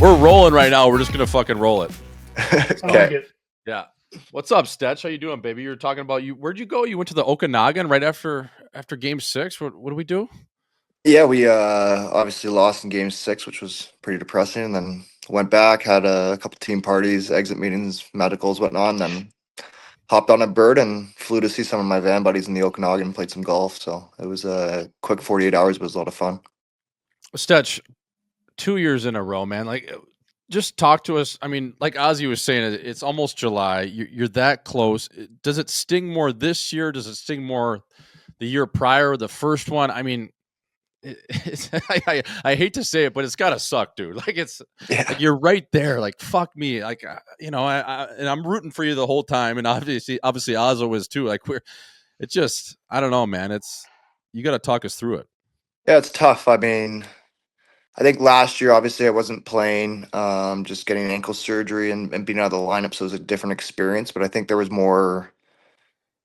We're rolling right now. We're just gonna fucking roll it. I like it. Yeah. What's up, Stetch? How you doing, baby? You were talking about you. Where'd you go? You went to the Okanagan right after Game 6. What do we do? Yeah, we obviously lost in Game 6, which was pretty depressing. And then went back, had a couple team parties, exit meetings, medicals, whatnot. And then hopped on a bird and flew to see some of my van buddies in the Okanagan. Played some golf, so it was a quick 48 hours, but it was a lot of fun. Stetch, 2 years in a row, man. Like, just talk to us. I mean, like Ozzy was saying, it's almost July. You're that close. Does it sting more this year? Does it sting more the year prior, the first one? I mean, I hate to say it, but it's gotta suck, dude. Like like you're right there. Like fuck me. Like and I'm rooting for you the whole time, and obviously Ozzo is too. Like it's just I don't know, man. You got to talk us through it. Yeah, it's tough. I mean, I think last year, obviously, I wasn't playing, just getting ankle surgery and being out of the lineup, so it was a different experience. But I think there was more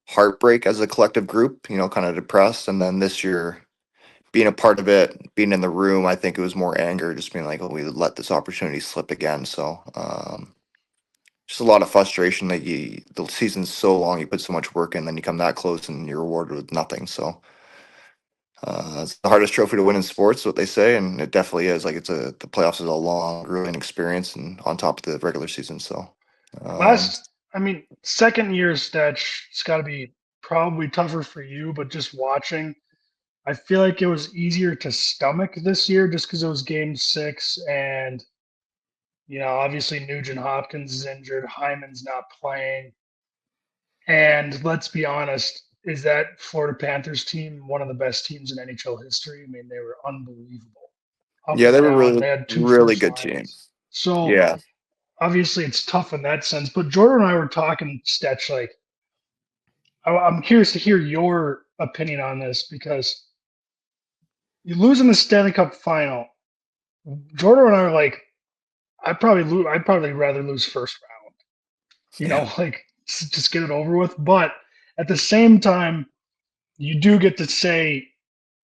heartbreak as a collective group, kind of depressed. And then this year, being a part of it, being in the room, I think it was more anger, just being like, oh, we let this opportunity slip again. So just a lot of frustration that the season's so long, you put so much work in, then you come that close and you're rewarded with nothing. So it's the hardest trophy to win in sports, what they say, and it definitely is. Like the playoffs is a long, grueling experience, and on top of the regular season. So Second year stretch, it's got to be probably tougher for you, but just watching, I feel like it was easier to stomach this year just because it was Game 6, and obviously Nugent Hopkins is injured, Hyman's not playing, and let's be honest, is that Florida Panthers team one of the best teams in NHL history? I mean, they were unbelievable. Yeah, they were Down. really, They had two really first good liners. team. So Yeah, obviously it's tough in that sense. But Jordan and I were talking, Stetch, like I'm curious to hear your opinion on this because you lose in the Stanley Cup final. Jordan and I are like, I'd probably rather lose first round. Like just get it over with. But at the same time, you do get to say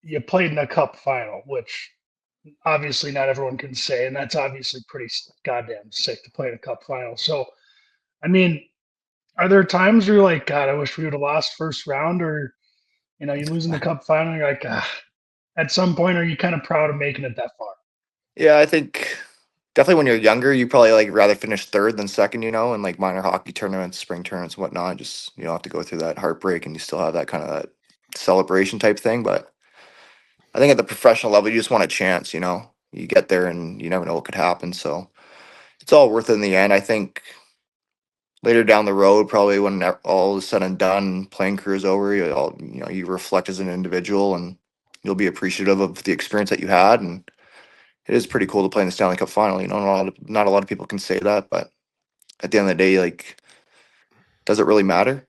you played in a cup final, which obviously not everyone can say, and that's obviously pretty goddamn sick to play in a cup final. So, I mean, are there times where you're like, God, I wish we would have lost first round, or you lose in the cup final, and you're like, at some point, are you kind of proud of making it that far? yeah. I think definitely when you're younger, you probably like rather finish third than second, in like minor hockey tournaments, spring tournaments, and whatnot. Just you don't have to go through that heartbreak, and you still have that kind of that celebration type thing. But I think at the professional level, you just want a chance. You get there, and you never know what could happen. So it's all worth it in the end. I think later down the road, probably when all is said and done, playing career is over, you reflect as an individual, and you'll be appreciative of the experience that you had. And it is pretty cool to play in the Stanley Cup final. Not a lot of people can say that, but at the end of the day, like, does it really matter?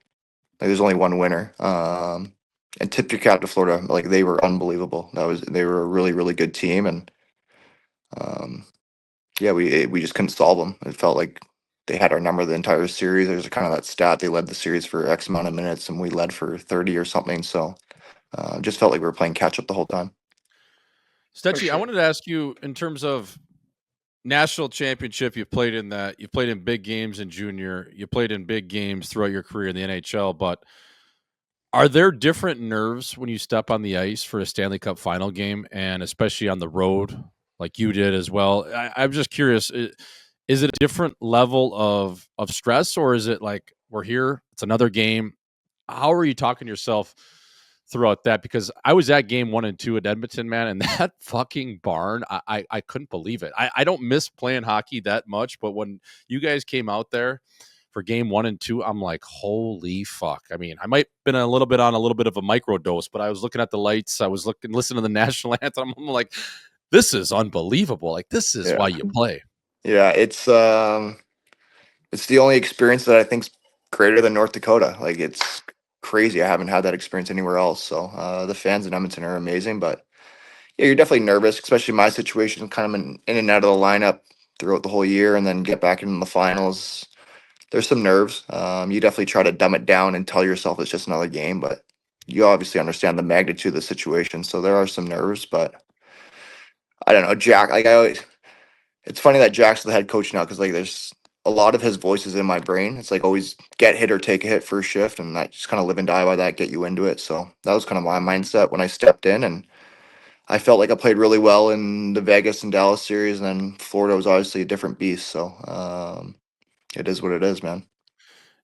Like, there's only one winner. And tip your cap to Florida. Like, they were unbelievable. They were a really, really good team, and um, yeah, we just couldn't solve them. It felt like they had our number the entire series. There's kind of that stat they led the series for X amount of minutes, and we led for 30 or something. So just felt like we were playing catch up the whole time. Stetchy, I wanted to ask you in terms of national championship. You've played in that. You've played in big games in junior. You played in big games throughout your career in the NHL. But are there different nerves when you step on the ice for a Stanley Cup final game, and especially on the road, like you did as well? I'm just curious. Is it a different level of stress, or is it like we're here? It's another game. How are you talking to yourself throughout that? Because I was at game 1 and 2 at Edmonton, man, and that fucking barn, I couldn't believe it. I don't miss playing hockey that much, but when you guys came out there for game 1 and 2, I'm like, holy fuck. I mean, I might have been a little bit of a microdose, but I was looking at the lights. I was listening to the national anthem. I'm like, this is unbelievable. Like, this is why you play. Yeah, it's the only experience that I think's greater than North Dakota. Like, it's crazy. I haven't had that experience anywhere else. So the fans in Edmonton are amazing, but yeah, you're definitely nervous, especially my situation, kind of in and out of the lineup throughout the whole year, and then get back into the finals. There's some nerves. You definitely try to dumb it down and tell yourself it's just another game, but you obviously understand the magnitude of the situation. So there are some nerves, but I don't know, Jack. Like It's funny that Jack's the head coach now because like there's a lot of his voices in my brain. It's like always get hit or take a hit first shift, and I just kind of live and die by that. Get you into it. So that was kind of my mindset when I stepped in, and I felt like I played really well in the Vegas and Dallas series, and then Florida was obviously a different beast. So it is what it is, man.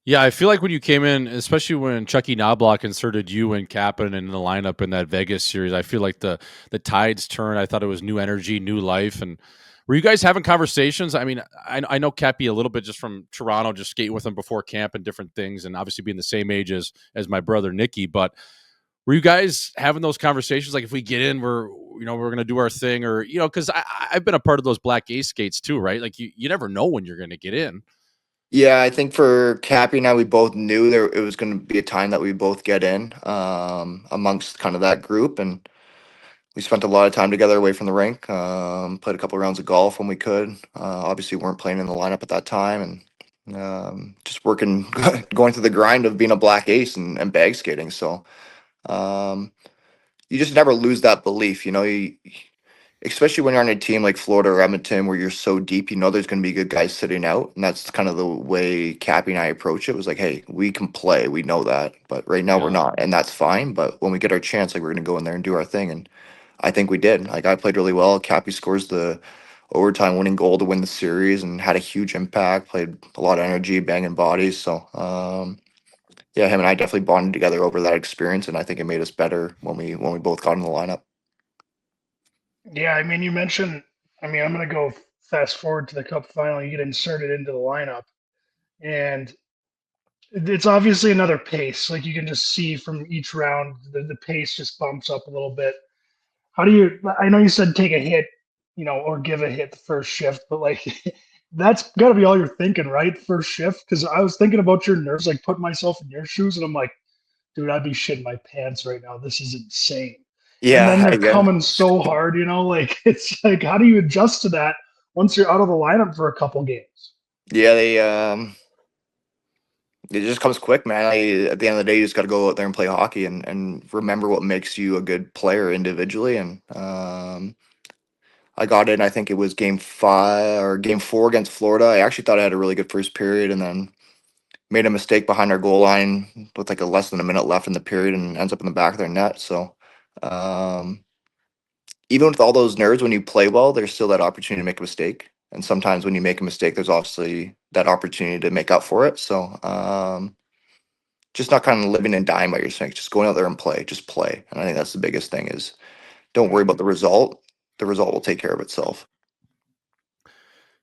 Yeah, I feel like when you came in, especially when Chucky Knobloch inserted you and Kapanen in the lineup in that Vegas series, I feel like the tides turned. I thought it was new energy, new life. And were you guys having conversations? I mean, I know Cappy a little bit just from Toronto, just skating with him before camp and different things, and obviously being the same age as my brother Nicky. But were you guys having those conversations? Like, if we get in, we're gonna do our thing, or because I've been a part of those Black Ace skates too, right? Like you never know when you're gonna get in. Yeah, I think for Cappy and I, we both knew there it was going to be a time that we both get in amongst kind of that group, and we spent a lot of time together away from the rink. Played a couple of rounds of golf when we could. Obviously, weren't playing in the lineup at that time, and just working, going through the grind of being a Black Ace and bag skating. So um, you just never lose that belief, you know. Especially when you're on a team like Florida or Edmonton where you're so deep, you know there's going to be good guys sitting out, and that's kind of the way Cappy and I approach it. Was like, hey, we can play, we know that, but right now we're Yeah. not, and that's fine. But when we get our chance, like we're going to go in there and do our thing, and I think we did. Like I played really well. Cappy scores the overtime winning goal to win the series, and had a huge impact. Played a lot of energy, banging bodies. So yeah, him and I definitely bonded together over that experience, and I think it made us better when we both got in the lineup. Yeah, I mean, you mentioned. I mean, I'm going to go fast forward to the Cup final. You get inserted into the lineup, and it's obviously another pace. Like you can just see from each round, the pace just bumps up a little bit. How do you? I know you said take a hit, or give a hit the first shift, but like that's got to be all you're thinking, right? First shift, because I was thinking about your nerves, like putting myself in your shoes, and I'm like, dude, I'd be shitting my pants right now. This is insane. And then Yeah, they're yeah, coming so hard, like it's like, how do you adjust to that once you're out of the lineup for a couple games? yeah. It just comes quick, man. At the end of the day, you just got to go out there and play hockey and remember what makes you a good player individually. And I got in. I think it was game 5 or game 4 against Florida. I actually thought I had a really good first period, and then made a mistake behind our goal line with like a less than a minute left in the period, and ends up in the back of their net. So um, even with all those nerves, when you play well, there's still that opportunity to make a mistake. And sometimes when you make a mistake, there's obviously that opportunity to make up for it. So just not kind of living and dying by your strength, just going out there and play, just play. And I think that's the biggest thing is don't worry about the result. The result will take care of itself.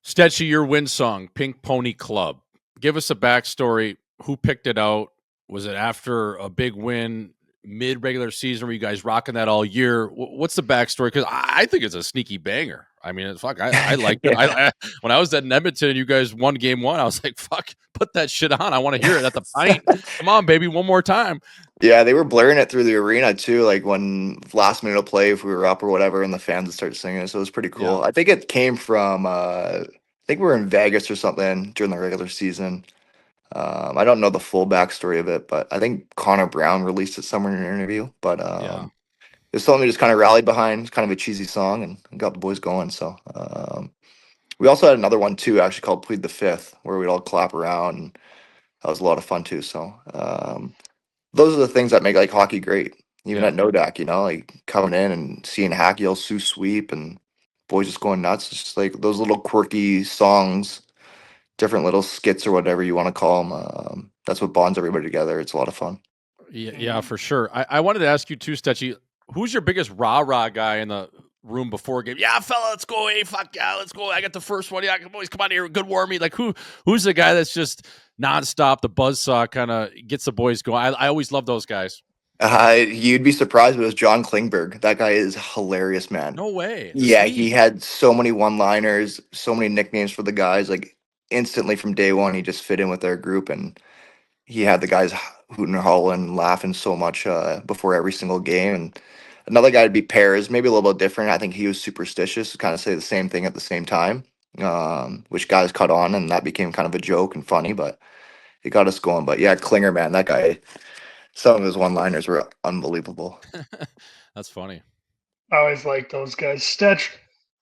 Stecher, your win song, Pink Pony Club. Give us a backstory. Who picked it out? Was it after a big win, mid regular season? Were you guys rocking that all year? What's the backstory? Because I think it's a sneaky banger. I mean, fuck, I liked it. Yeah. When I was at Edmonton and you guys won game 1, I was like, fuck, put that shit on. I want to hear it at the pint. Come on, baby, one more time. Yeah, they were blaring it through the arena too, like when last minute of play, if we were up or whatever, and the fans would start singing it. So it was pretty Yeah. cool. I think it came from I think we were in Vegas or something during the regular season. I don't know the full backstory of it, but I think Connor Brown released it somewhere in an interview. But Yeah. it's something we just kind of rallied behind. It's kind of a cheesy song and got the boys going. So we also had another one too, actually called "Plead the Fifth," where we'd all clap around, and that was a lot of fun too. So those are the things that make like hockey great. Even Yeah. at Nodak, like coming in and seeing Hack yell Sioux sweep and boys just going nuts. It's just like those little quirky songs, different little skits or whatever you want to call them. That's what bonds everybody together. It's a lot of fun. Yeah, for sure. I wanted to ask you too, Stetchy, who's your biggest rah-rah guy in the room before a game? Yeah, fella, let's go. Hey, fuck yeah, let's go. I got the first one. Yeah, boys, come on here. Good war me. Like who's the guy that's just nonstop, the buzzsaw kind of gets the boys going? I always love those guys. You'd be surprised, but it was John Klingberg. That guy is hilarious, man. No way. The Yeah, he Swede. had so many one-liners, so many nicknames for the guys. Like instantly from day one, he just fit in with their group, and he had the guys hooting and hollering, laughing so much before every single game. And another guy would be Pears, maybe a little bit different. I think he was superstitious, kind of say the same thing at the same time, which guys caught on, and that became kind of a joke and funny, but it got us going. But yeah, Klinger, man, that guy, some of his one-liners were unbelievable. That's funny. I always like those guys. Stetch,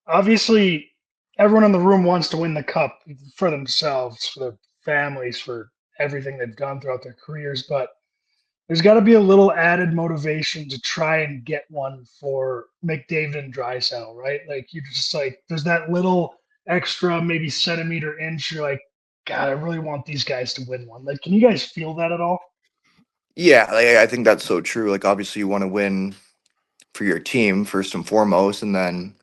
obviously, everyone in the room wants to win the cup for themselves, for their families, for everything they've done throughout their careers. But there's got to be a little added motivation to try and get one for McDavid and Draisaitl, right? Like you just like there's that little extra maybe centimeter inch. You're like, God, I really want these guys to win one. Like, can you guys feel that at all? Yeah, like, I think that's so true. Like, obviously, you want to win for your team first and foremost, and then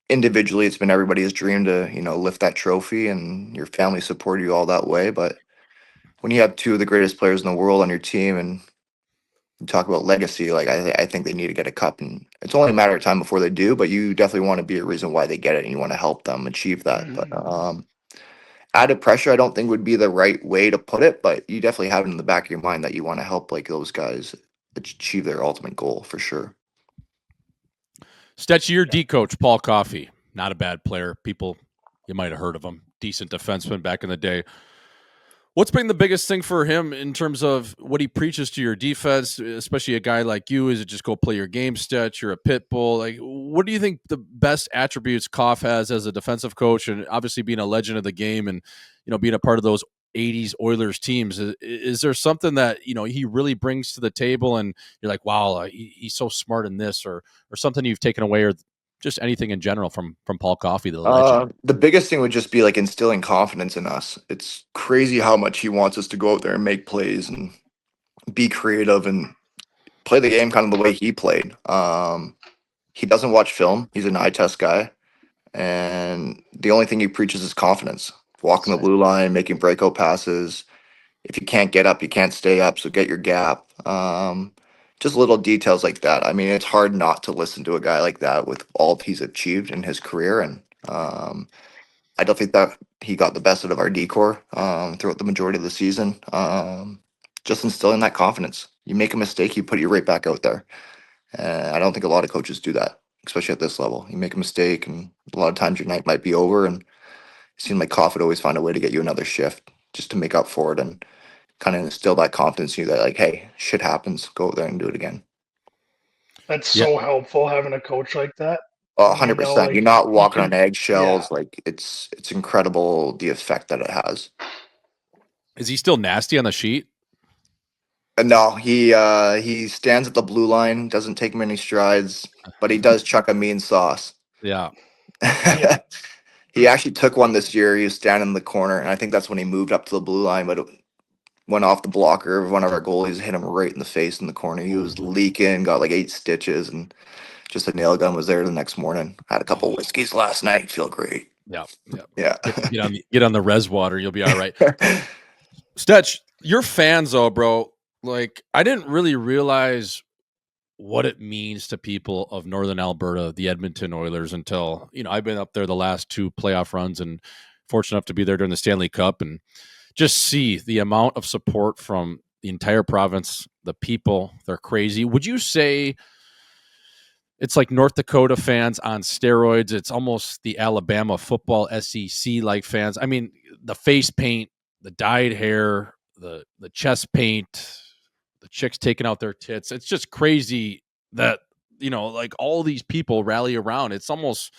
individually, it's been everybody's dream to lift that trophy, and your family support you all that way. But when you have two of the greatest players in the world on your team, and you talk about legacy, like I think they need to get a cup, and it's only a matter of time before they do. But you definitely want to be a reason why they get it, and you want to help them achieve that. But added pressure, I don't think would be the right way to put it, but you definitely have it in the back of your mind that you want to help like those guys achieve their ultimate goal for sure. Stecher, your D coach, Paul Coffey, not a bad player. People, you might have heard of him. Decent defenseman back in the day. What's been the biggest thing for him in terms of what he preaches to your defense, especially a guy like you? Is it just go play your game, Stetch? You're a pit bull. Like, what do you think the best attributes Koff has as a defensive coach, and obviously being a legend of the game, and being a part of those '80s Oilers teams? Is there something that he really brings to the table, and you're like, wow, he's so smart in this, or something you've taken away, or just anything in general from Paul Coffey, the legend? The biggest thing would just be like instilling confidence in us. It's crazy how much he wants us to go out there and make plays and be creative and play the game kind of the way he played. He doesn't watch film. He's an eye test guy. And the only thing he preaches is confidence. Walking the blue line, making breakout passes. If you can't get up, you can't stay up. So get your gap. Just little details like that. I mean, it's hard not to listen to a guy like that with all he's achieved in his career. And I don't think that he got the best out of our decor throughout the majority of the season. Just instilling that confidence. You make a mistake, you put you right back out there. I don't think a lot of coaches do that, especially at this level. You make a mistake, and a lot of times your night might be over. And it seemed like Koff would always find a way to get you another shift just to make up for it and kind of instill that confidence in you that, like, hey, shit happens. Go out there and do it again. That's so helpful having a coach like that. 100%. You're not walking on yeah. eggshells. Like it's incredible the effect that it has. Is he still nasty on the sheet? No, he stands at the blue line, doesn't take many strides, but he does chuck a mean sauce. Yeah. Yeah. He actually took one this year. He was standing in the corner, and I think that's when he moved up to the blue line, but it went off the blocker of one of our goalies, hit him right in the face in the corner. He was leaking, got like 8 stitches, and just a nail gun was there the next morning. Had a couple whiskeys last night. Feel great. Yeah. Yeah. Get on the res water. You'll be all right. Stetch, you're fans though, bro. Like, I didn't really realize what it means to people of Northern Alberta, the Edmonton Oilers, until, I've been up there the last 2 playoff runs and fortunate enough to be there during the Stanley Cup and just see the amount of support from the entire province, the people. They're crazy. Would you say it's like North Dakota fans on steroids? It's almost the Alabama football SEC like fans. I mean, the face paint, the dyed hair, the chest paint, the chicks taking out their tits. It's just crazy that, like all these people rally around. It's almost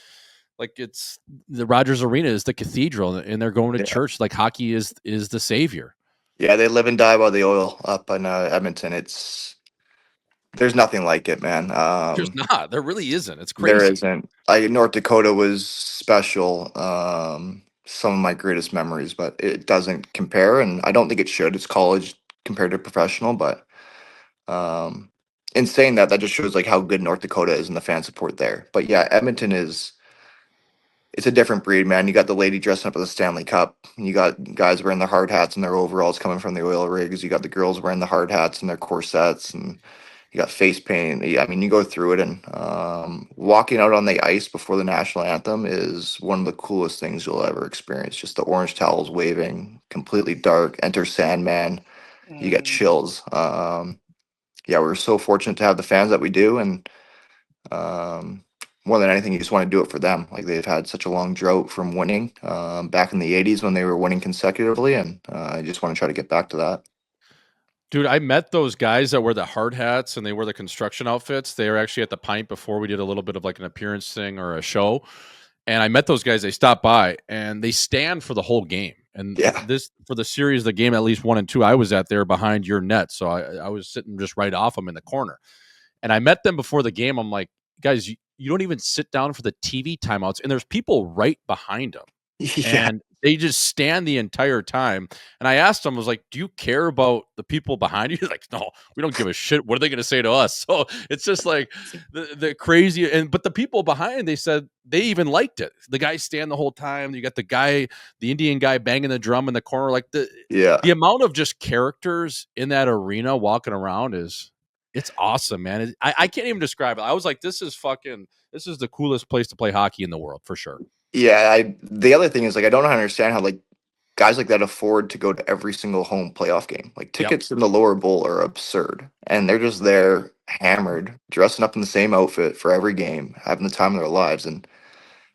like it's the Rogers Arena is the cathedral and they're going to church. Like hockey is the savior. Yeah, they live and die by the oil up in Edmonton. There's nothing like it, man. There's not. There really isn't. It's crazy. There isn't. North Dakota was special. Some of my greatest memories, but it doesn't compare, and I don't think it should. It's college compared to professional, but in saying that, that just shows like how good North Dakota is and the fan support there. But yeah, Edmonton it's a different breed, man. You got the lady dressing up at the Stanley Cup. You got guys wearing their hard hats and their overalls coming from the oil rigs. You got the girls wearing the hard hats and their corsets, and you got face paint. Yeah, I mean, you go through it, and walking out on the ice before the national anthem is one of the coolest things you'll ever experience. Just the orange towels waving, completely dark. Enter Sandman. You get chills. Yeah, we're so fortunate to have the fans that we do, and more than anything, you just want to do it for them. Like they've had such a long drought from winning back in the '80s when they were winning consecutively, and I just want to try to get back to that. Dude, I met those guys that wear the hard hats and they wear the construction outfits. They were actually at the Pint before we did a little bit of like an appearance thing or a show. And I met those guys. They stopped by and they stand for the whole game. And this for the series, the game at least 1 and 2, I was at there behind your net, so I was sitting just right off them in the corner. And I met them before the game. I'm like, guys, you don't even sit down for the TV timeouts, and there's people right behind them. Yeah. And they just stand the entire time. And I asked them, I was like, do you care about the people behind you? He's like, no, we don't give a shit. What are they going to say to us? So it's just like the crazy. But the people behind, they said they even liked it. The guys stand the whole time. You got the Indian guy banging the drum in the corner. Like the amount of just characters in that arena walking around it's awesome, man. I can't even describe it. I was like, this is the coolest place to play hockey in the world for sure. Yeah, the other thing is, like, I don't understand how, like, guys like that afford to go to every single home playoff game. Like, tickets in the lower bowl are absurd, and they're just there hammered, dressing up in the same outfit for every game, having the time of their lives. And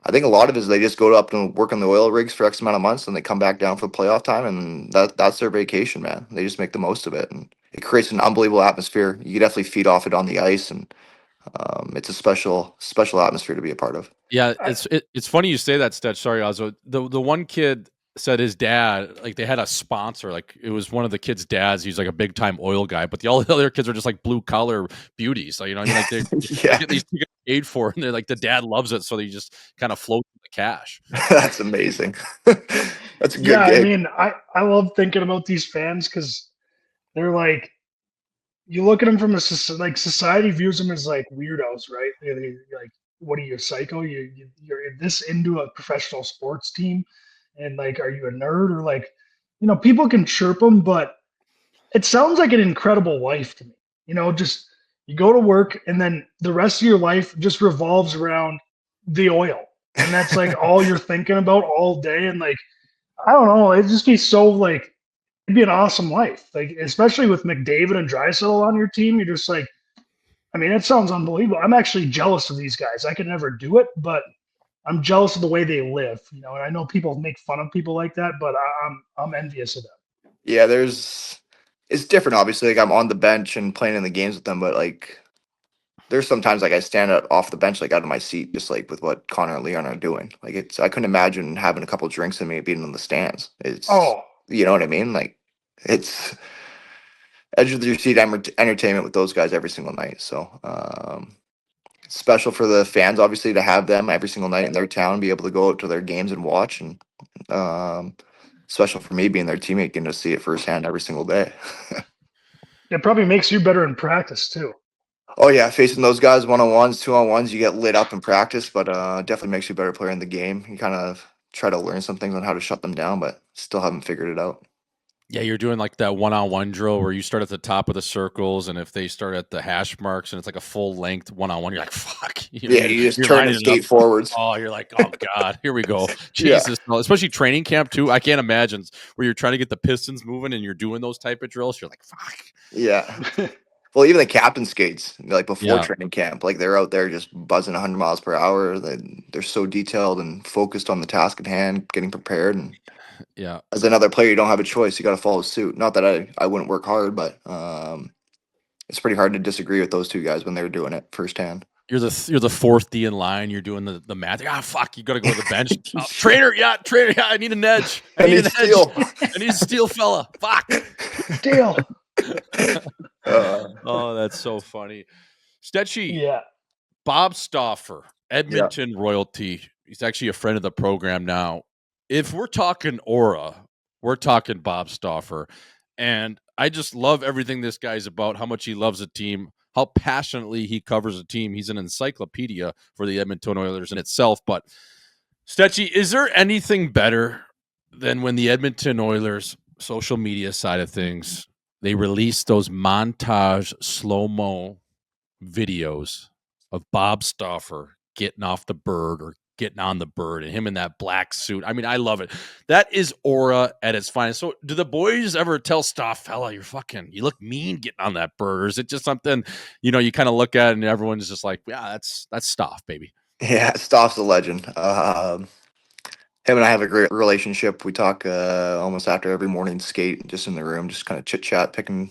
I think a lot of it is they just go up and work on the oil rigs for X amount of months, and they come back down for playoff time, and that's their vacation, man. They just make the most of it, and it creates an unbelievable atmosphere. You can definitely feed off it on the ice, and it's a special atmosphere to be a part of. Yeah, it's funny you say that, Stetch. Sorry, Ozzo. The one kid said his dad, like, they had a sponsor, like it was one of the kids' dads. He's like a big time oil guy, but all the other kids are just like blue collar beauties. So, like they get these tickets paid for, and they're like, the dad loves it, so they just kind of float the cash. That's amazing. That's a good gig. I mean, I love thinking about these fans because they're like, you look at them from society views them as like weirdos, right? They're like, what are you, psycho? You're this into a professional sports team, and like, are you a nerd? Or like, people can chirp them, but it sounds like an incredible life to me. Just you go to work, and then the rest of your life just revolves around the oil, and that's like all you're thinking about all day. And like, I don't know, it'd just be so like, it'd be an awesome life. Like, especially with McDavid and Draisaitl on your team, you're just like, I mean, it sounds unbelievable. I'm actually jealous of these guys. I could never do it, but I'm jealous of the way they live. And I know people make fun of people like that, but I'm envious of them. Yeah, it's different. Obviously, like, I'm on the bench and playing in the games with them, but like, there's sometimes like I stand up off the bench, like out of my seat, just like with what Connor and Leon are doing. Like, I couldn't imagine having a couple of drinks and me being in the stands. You know what I mean? Like, it's edge of your seat entertainment with those guys every single night. So it's special for the fans, obviously, to have them every single night in their town, be able to go out to their games and watch, and special for me being their teammate, getting to see it firsthand every single day. It probably makes you better in practice too. Oh yeah, facing those guys 1-on-1s, 2-on-1s, you get lit up in practice, but definitely makes you a better player in the game. You kind of try to learn some things on how to shut them down, but still haven't figured it out. Yeah, you're doing like that 1-on-1 drill where you start at the top of the circles, and if they start at the hash marks and it's like a full length 1-on-1, you're like, fuck. You just turn and skate forwards. Oh, you're like, oh God, here we go. Jesus. Yeah. Especially training camp too. I can't imagine where you're trying to get the pistons moving and you're doing those type of drills. You're like, fuck. Yeah. Well, even the captain skates, like before training camp, like they're out there just buzzing 100 miles per hour. They're so detailed and focused on the task at hand, getting prepared. And yeah, as another player, you don't have a choice. You got to follow suit. Not that I wouldn't work hard, but it's pretty hard to disagree with those two guys when they're doing it firsthand. You're the fourth D in line. You're doing the math. Fuck, you got to go to the bench. Trainer, I need an edge. I need an steal. I need a steal, fella. Fuck. Steal. Oh, that's so funny. Stetchy. Yeah. Bob Stauffer, Edmonton royalty. He's actually a friend of the program now. If we're talking aura, we're talking Bob Stauffer. And I just love everything this guy's about, how much he loves a team, how passionately he covers a team. He's an encyclopedia for the Edmonton Oilers in itself. But, Stetchy, is there anything better than when the Edmonton Oilers social media side of things, they release those montage slow-mo videos of Bob Stauffer getting off the bird or getting on the bird and him in that black suit? I mean, I love it. That is aura at its finest. So do the boys ever tell Stauf, fella, you look mean getting on that bird? Or is it just something, you kind of look at it and everyone's just like, yeah, that's Stauf, baby. Yeah, Stauf's a legend. Him and I have a great relationship. We talk almost after every morning skate, just in the room, just kind of chit chat, picking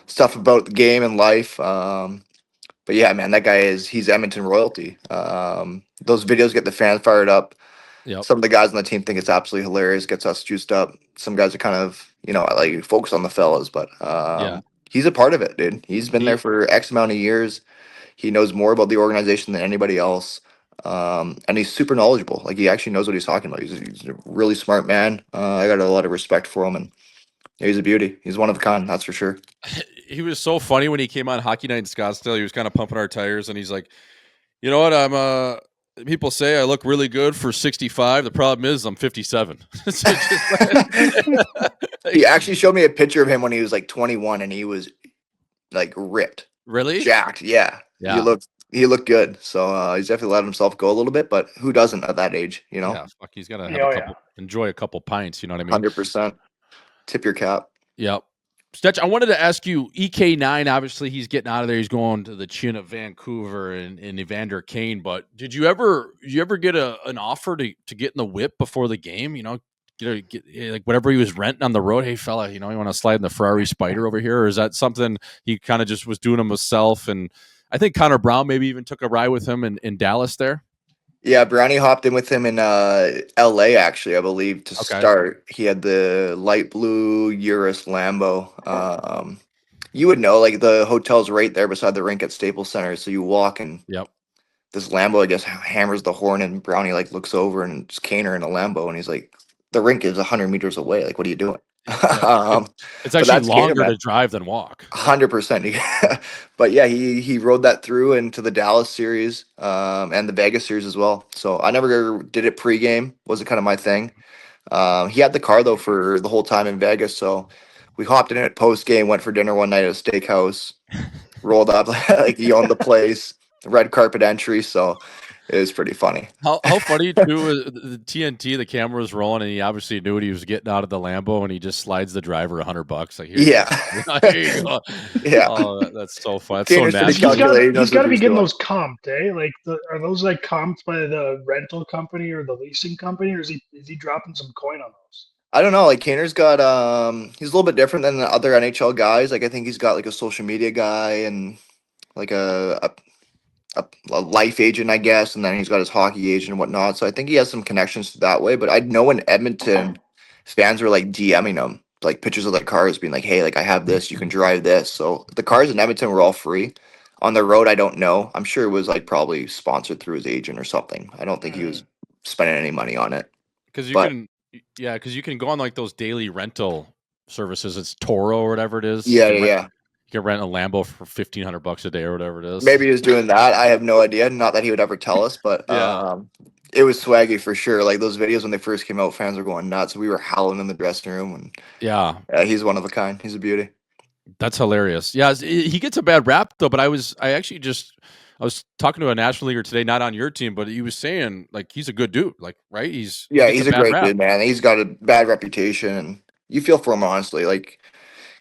stuff about the game and life. But yeah, man, that guy he's Edmonton royalty. Those videos get the fans fired up. Yep. Some of the guys on the team think it's absolutely hilarious, gets us juiced up. Some guys are kind of, like focus on the fellas, but Yeah. he's a part of it, dude. He's been there for X amount of years. He knows more about the organization than anybody else. And he's super knowledgeable. Like he actually knows what he's talking about. He's a really smart man. I got a lot of respect for him, and yeah, he's a beauty. He's one of a kind, that's for sure. He was so funny when he came on Hockey Night in Scottsdale. He was kind of pumping our tires, and he's like, "You know what? People say I look really good for 65. The problem is I'm 57." He actually showed me a picture of him when he was like 21, and he was like ripped, really jacked. Yeah. He looked good. So he's definitely let himself go a little bit, but who doesn't at that age? Yeah, fuck, he's got to enjoy a couple pints. You know what I mean? 100%. Tip your cap. Yep. Stetch, I wanted to ask you, EK9, obviously he's getting out of there. He's going to the chin of Vancouver and Evander Kane. But did you ever get an offer to get in the whip before the game? Get like whatever he was renting on the road. Hey, fella, you want to slide in the Ferrari Spider over here? Or is that something he kind of just was doing himself? And I think Connor Brown maybe even took a ride with him in Dallas there. Yeah, Brownie hopped in with him in LA, actually, I believe, to start. He had the light blue Urus Lambo. You would know, like the hotel's right there beside the rink at Staples Center. So you walk and this Lambo, I guess, hammers the horn, and Brownie like looks over and it's Kaner in a Lambo, and he's like, the rink is 100 meters away. Like, what are you doing? It's actually longer to drive than walk. 100%. But yeah, he rode that through into the Dallas series and the Vegas series as well. So I never did it pregame. Wasn't kind of my thing. He had the car though for the whole time in Vegas. So we hopped in it post game, went for dinner one night at a steakhouse, rolled up like he owned the place, red carpet entry. So it was pretty funny. How funny too! The TNT, the camera was rolling, and he obviously knew what he was getting out of the Lambo, and he just slides the driver $100. Like, here you go. Yeah. Oh, that's so fun. That's so nasty. He's got to be getting those comped, eh? Like, are those like comped by the rental company or the leasing company, or is he dropping some coin on those? I don't know. Like Kaner's got he's a little bit different than the other NHL guys. Like I think he's got like a social media guy and like a life agent, I guess, and then he's got his hockey agent and whatnot. So I think he has some connections that way. But I know in Edmonton, fans were like DMing him, like pictures of their cars, being like, "Hey, like I have this, you can drive this." So the cars in Edmonton were all free. On the road, I don't know. I'm sure it was like probably sponsored through his agent or something. I don't think he was spending any money on it. Because you can go on like those daily rental services. It's Toro or whatever it is. Yeah. You can rent a Lambo for $1,500 a day or whatever it is. Maybe he was doing that. I have no idea. Not that he would ever tell us, but it was swaggy for sure. Like those videos when they first came out, fans were going nuts. We were howling in the dressing room, and yeah, he's one of a kind. He's a beauty. That's hilarious. Yeah, he gets a bad rap though. But I was talking to a national leaguer today, not on your team, but he was saying like he's a good dude. Like, right? He's a great dude, man. He's got a bad reputation, and you feel for him honestly. Like,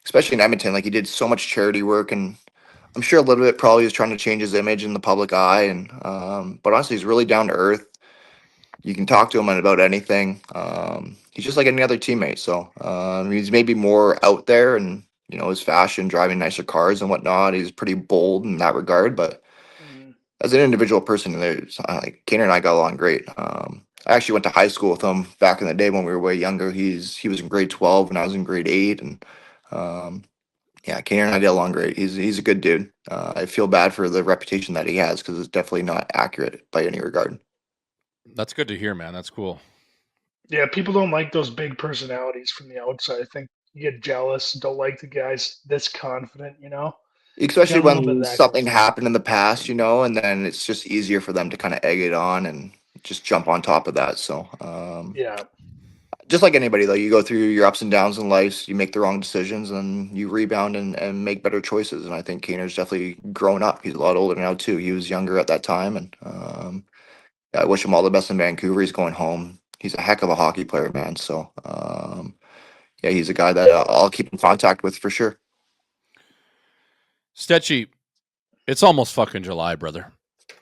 especially in Edmonton, like he did so much charity work, and I'm sure a little bit probably is trying to change his image in the public eye. And but honestly, he's really down to earth. You can talk to him about anything. He's just like any other teammate. So he's maybe more out there, and his fashion, driving nicer cars and whatnot. He's pretty bold in that regard. But as an individual person, like Kane and I got along great. I actually went to high school with him back in the day when we were way younger. He was in grade 12 and I was in grade 8, and Kane and I get along great. He's a good dude. I feel bad for the reputation that he has because it's definitely not accurate by any regard. That's good to hear, man. That's cool. Yeah, people don't like those big personalities from the outside. I think you get jealous, don't like the guys this confident, Especially when something happened in the past, and then it's just easier for them to kind of egg it on and just jump on top of that. So, just like anybody, though, you go through your ups and downs in life, you make the wrong decisions, and you rebound and make better choices. And I think Kaner's definitely grown up. He's a lot older now, too. He was younger at that time. And I wish him all the best in Vancouver. He's going home. He's a heck of a hockey player, man. So, he's a guy that I'll keep in contact with for sure. Stetchy, it's almost fucking July, brother.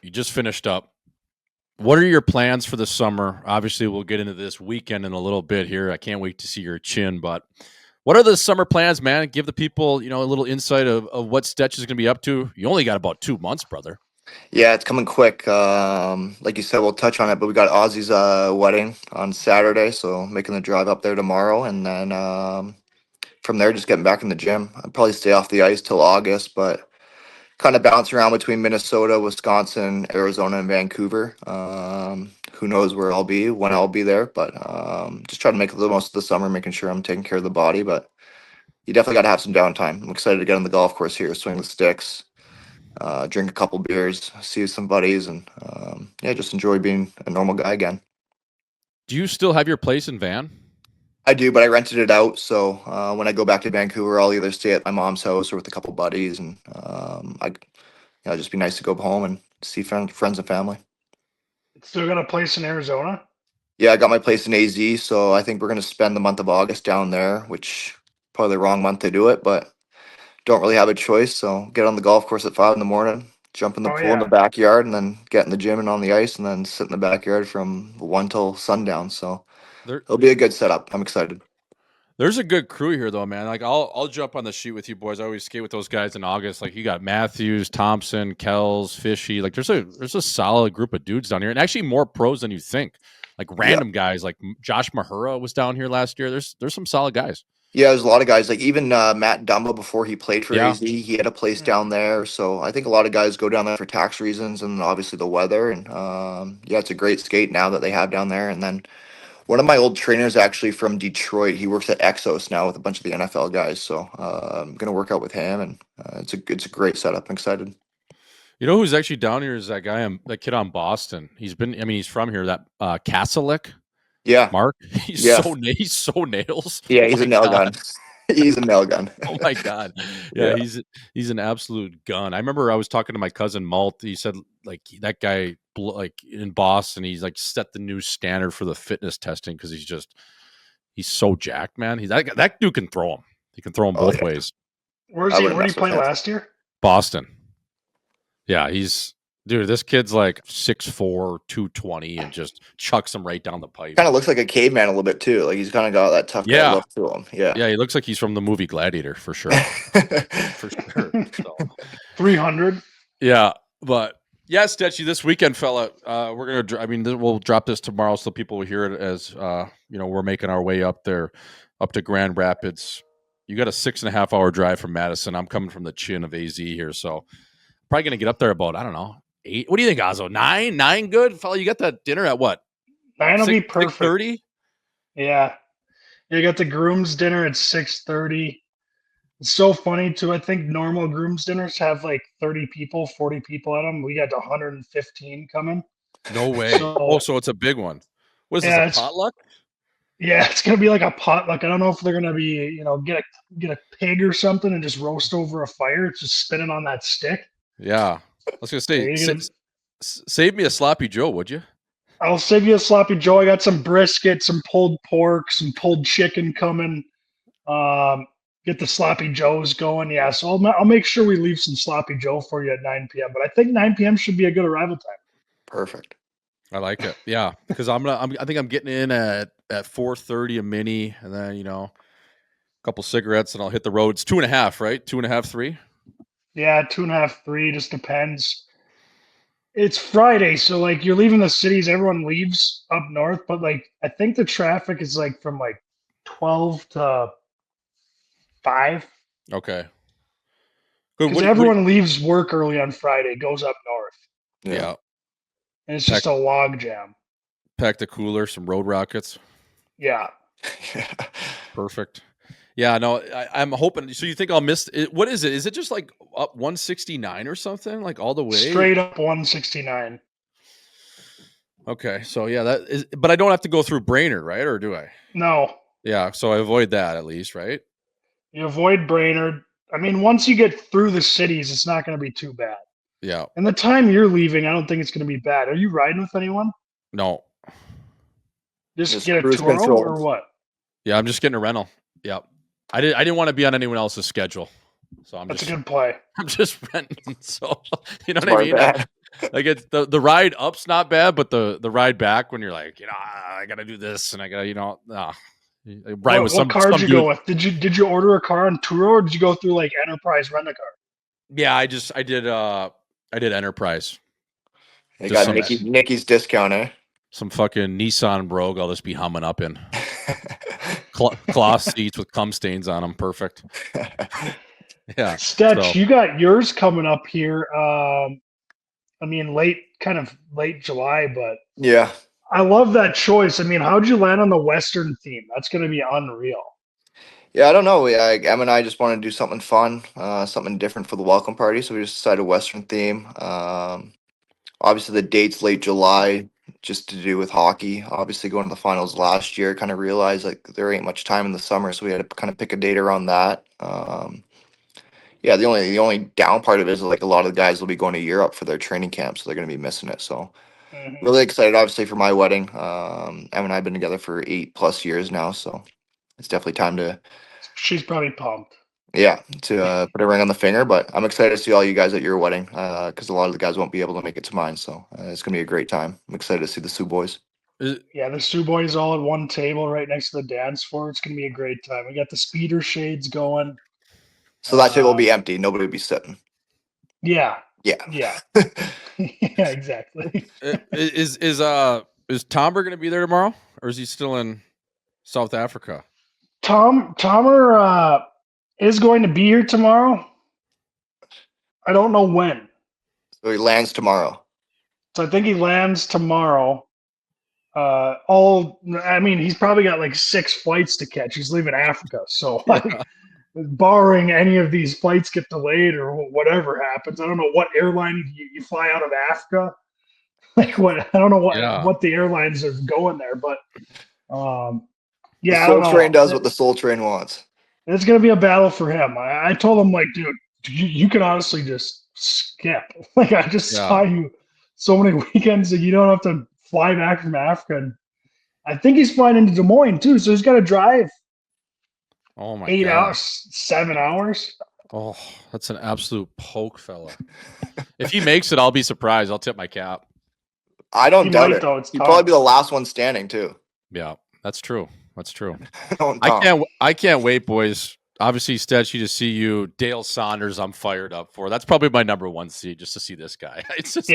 You just finished up. What are your plans for the summer? Obviously, we'll get into this weekend in a little bit here. I can't wait to see your chin, but What are the summer plans, man? Give the people, a little insight of what Stetch is going to be up to. You only got about 2 months, brother. Yeah, it's coming quick. Like you said, we'll touch on it, but we got Ozzy's wedding on Saturday, so making the drive up there tomorrow, and then from there, just getting back in the gym. I'll probably stay off the ice till August, but kind of bounce around between Minnesota, Wisconsin, Arizona, and Vancouver. Who knows where I'll be, when I'll be there, but just try to make the most of the summer, making sure I'm taking care of the body. But you definitely got to have some downtime. I'm excited to get on the golf course here, swing the sticks, drink a couple beers, see some buddies, and yeah, just enjoy being a normal guy again. Do you still have your place in Van? I do, but I rented it out. So when I go back to Vancouver, I'll either stay at my mom's house or with a couple buddies, and it'll just be nice to go home and see friends and family. Still got a place in Arizona? Yeah, I got my place in AZ, so I think we're going to spend the month of August down there, which probably the wrong month to do it, but don't really have a choice. So get on the golf course at 5 in the morning, jump in the pool in the backyard, and then get in the gym and on the ice, and then sit in the backyard from 1 till sundown. So it'll be a good setup. I'm excited. There's a good crew here, though, man. Like I'll jump on the sheet with you boys. I always skate with those guys in August. Like you got Matthews, Thompson, Kells, Fishy. Like there's a solid group of dudes down here, and actually more pros than you think. Like random guys, like Josh Mahura was down here last year. There's some solid guys. Yeah, there's a lot of guys. Like even Matt Dumba before he played for AZ, he had a place down there. So I think a lot of guys go down there for tax reasons and obviously the weather. And it's a great skate now that they have down there. And then one of my old trainers actually from Detroit, he works at Exos now with a bunch of the NFL guys. So I'm going to work out with him, and it's a great setup. I'm excited. You know who's actually down here is that kid on Boston. He's from here, that Kasalik. Yeah. Mark. He's so nails. Yeah, he's a nail gun. He's a nail gun. Oh my God. Yeah, he's an absolute gun. I remember I was talking to my cousin Malt. He said like that guy like in Boston, he's like set the new standard for the fitness testing because he's so jacked, man. That dude can throw him. He can throw him both ways. Where did he play last year? Boston. Yeah, this kid's like 6'4", 220, and just chucks him right down the pipe. Kind of looks like a caveman a little bit too. Like he's kind of got that tough guy look to him. Yeah, he looks like he's from the movie Gladiator for sure. For sure. So. 300. Yeah, but yeah, Stetchy, this weekend, fella. We're gonna. We'll drop this tomorrow so people will hear it as we're making our way up there, up to Grand Rapids. You got a 6.5 hour drive from Madison. I'm coming from the chin of AZ here, so. Probably going to get up there about, I don't know, 8. What do you think, Ozzo? 9? 9 good? Fella, you got that dinner at what? 9 will be perfect. 6:30? Yeah. You got the groom's dinner at 6:30. It's so funny, too. I think normal groom's dinners have like 30 people, 40 people at them. We got 115 coming. No way. So it's a big one. What is this, a potluck? Yeah, it's going to be like a potluck. I don't know if they're going to be, get a pig or something and just roast over a fire. It's just spinning on that stick. Yeah. I was going to say, save me a sloppy Joe, would you? I'll save you a sloppy Joe. I got some brisket, some pulled pork, some pulled chicken coming. Get the sloppy Joes going. Yeah, so I'll make sure we leave some sloppy Joe for you at 9 p.m. But I think 9 p.m. should be a good arrival time. Perfect. I like it. Yeah, because I think I'm getting in at 4:30 a mini, and then a couple cigarettes, and I'll hit the road. It's 2.5, right? 2.5, 3. Yeah, 2.5, 3, just depends. It's Friday, so like you're leaving the cities, everyone leaves up north, but like I think the traffic is like from like 12 to 5. Okay. Because everyone leaves work early on Friday, goes up north. Yeah. And it's just a log jam. Pack the cooler, some Road Rockets. Yeah. Perfect. Yeah, no, I'm hoping. So you think I'll miss it? What is it? Is it just like up 169 or something, like all the way? Straight up 169. Okay, so yeah, that is. But I don't have to go through Brainerd, right? Or do I? No. Yeah, so I avoid that at least, right? You avoid Brainerd. I mean, once you get through the cities, it's not going to be too bad. Yeah. And the time you're leaving, I don't think it's going to be bad. Are you riding with anyone? No. Just get a Toro or what? Yeah, I'm just getting a rental. Yeah. I didn't want to be on anyone else's schedule. So That's a good play. I'm just renting. So you know what I mean? Like it's the ride up's not bad, but the ride back when you're like, I gotta do this and I gotta, Ride with what car did you dude. go with? Did you order a car on Turo, or did you go through like Enterprise Rent a Car? Yeah, I did Enterprise. You Just got some- Nikki's discount, eh? Some fucking Nissan Brogue I'll just be humming up in. Cloth seats with cum stains on them. Perfect. Yeah. Stetch, you got yours coming up here. I mean, late July, but Yeah. I love that choice. I mean, how'd you land on the Western theme? That's going to be unreal. Yeah, I don't know. Em and I just want to do something fun, something different for the welcome party. So we just decided a Western theme. Obviously, the date's late July, just to do with hockey. Obviously, going to the finals last year, kind of realized like there ain't much time in the summer, so we had to kind of pick a date around that. Yeah, the only down part of it is like a lot of the guys will be going to Europe for their training camp, so they're going to be missing it. So really excited, obviously, for my wedding. Em and I have been together for 8+ years now, so it's definitely time to. She's probably pumped. Yeah, to put a ring on the finger, but I'm excited to see all you guys at your wedding because a lot of the guys won't be able to make it to mine, so it's gonna be a great time. I'm excited to see the Sioux boys. Yeah, the Sioux boys all at one table right next to the dance floor. It's gonna be a great time. We got the speeder shades going. So that table will be empty. Nobody will be sitting. Yeah. Yeah. Yeah. Yeah, exactly. Is Tomber going to be there tomorrow, or is he still in South Africa? Tomer is going to be here tomorrow. I don't know when. So he lands tomorrow. So I think he lands tomorrow. I mean, he's probably got like 6 flights to catch. He's leaving Africa, so like, barring any of these flights get delayed or whatever happens, I don't know what airline you fly out of Africa. Like what? I don't know what the airlines are going there, but yeah, the Soul Train does what the Soul Train wants. It's gonna be a battle for him. I told him like, dude, you can honestly just skip. Like I just saw you so many weekends that you don't have to fly back from Africa. And I think he's flying into Des Moines too, so he's got to drive. Oh my 8 God. hours, 7 hours. Oh, that's an absolute poke, fella. If he makes it, I'll be surprised. I'll tip my cap. I don't doubt it. Though, He'd probably be the last one standing too. Yeah, that's true. That's true. I can't wait, boys. Obviously, Stetchy, to see you. Dale Saunders, I'm fired up for. That's probably my number one seed, just to see this guy. It's just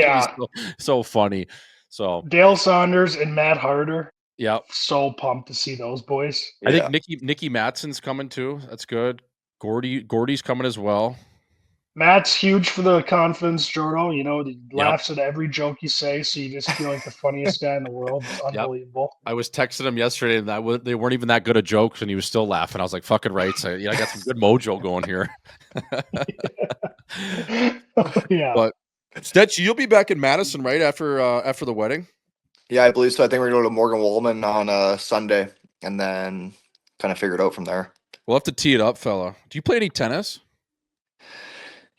so funny. So Dale Saunders and Matt Harder. Yeah. So pumped to see those boys. I think Nikki Matson's coming too. That's good. Gordy's coming as well. Matt's huge for the confidence, Jordo. You know, he laughs at every joke you say, so you just feel like the funniest guy in the world. It's unbelievable. I was texting him yesterday, and they weren't even that good at jokes, and he was still laughing. I was like, "Fucking right." So, I got some good mojo going here. Yeah. But Stetch, you'll be back in Madison right after the wedding. Yeah, I believe so. I think we're going to go to Morgan Woolman on Sunday, and then kind of figure it out from there. We'll have to tee it up, fella. Do you play any tennis?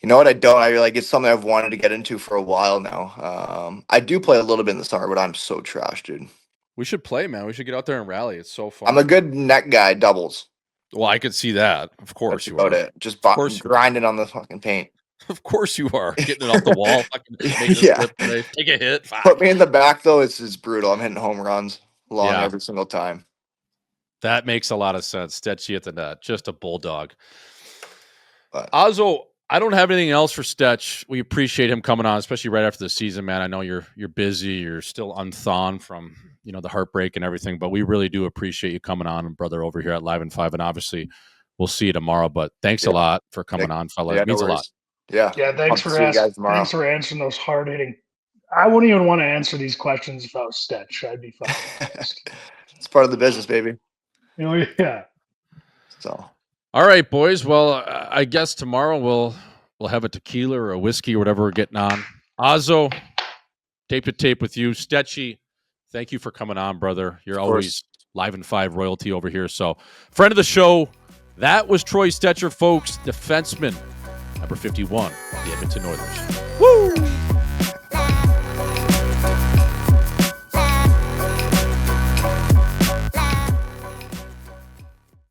You know what? I don't. It's something I've wanted to get into for a while now. I do play a little bit in the summer, but I'm so trash, dude. We should play, man. We should get out there and rally. It's so fun. I'm a good net guy, doubles. Well, I could see that. Of course you are. That's about it. Just grinding on the fucking paint. Of course you are. Getting it off the wall. Take a hit. Put me in the back, though. It's brutal. I'm hitting home runs every single time. That makes a lot of sense. Stetchy at the net. Just a bulldog. But Ozzo, I don't have anything else for Stetch. We appreciate him coming on, especially right after the season, man. I know you're busy. You're still unthawed from the heartbreak and everything, but we really do appreciate you coming on, brother, over here at Live and 5. And obviously, we'll see you tomorrow. But thanks a lot for coming on, fella. It means a lot. Yeah. Thanks for answering those hard hitting. I wouldn't even want to answer these questions if I was Stetch. I'd be fine. It's part of the business, baby. Yeah. So. All right, boys. Well, I guess tomorrow we'll have a tequila or a whiskey or whatever we're getting on. Ozzo, tape to tape with you. Stetchy, thank you for coming on, brother. You're always Live and 5 royalty over here. So, friend of the show, that was Troy Stecher, folks, defenseman, number 51, the Edmonton Oilers. Woo!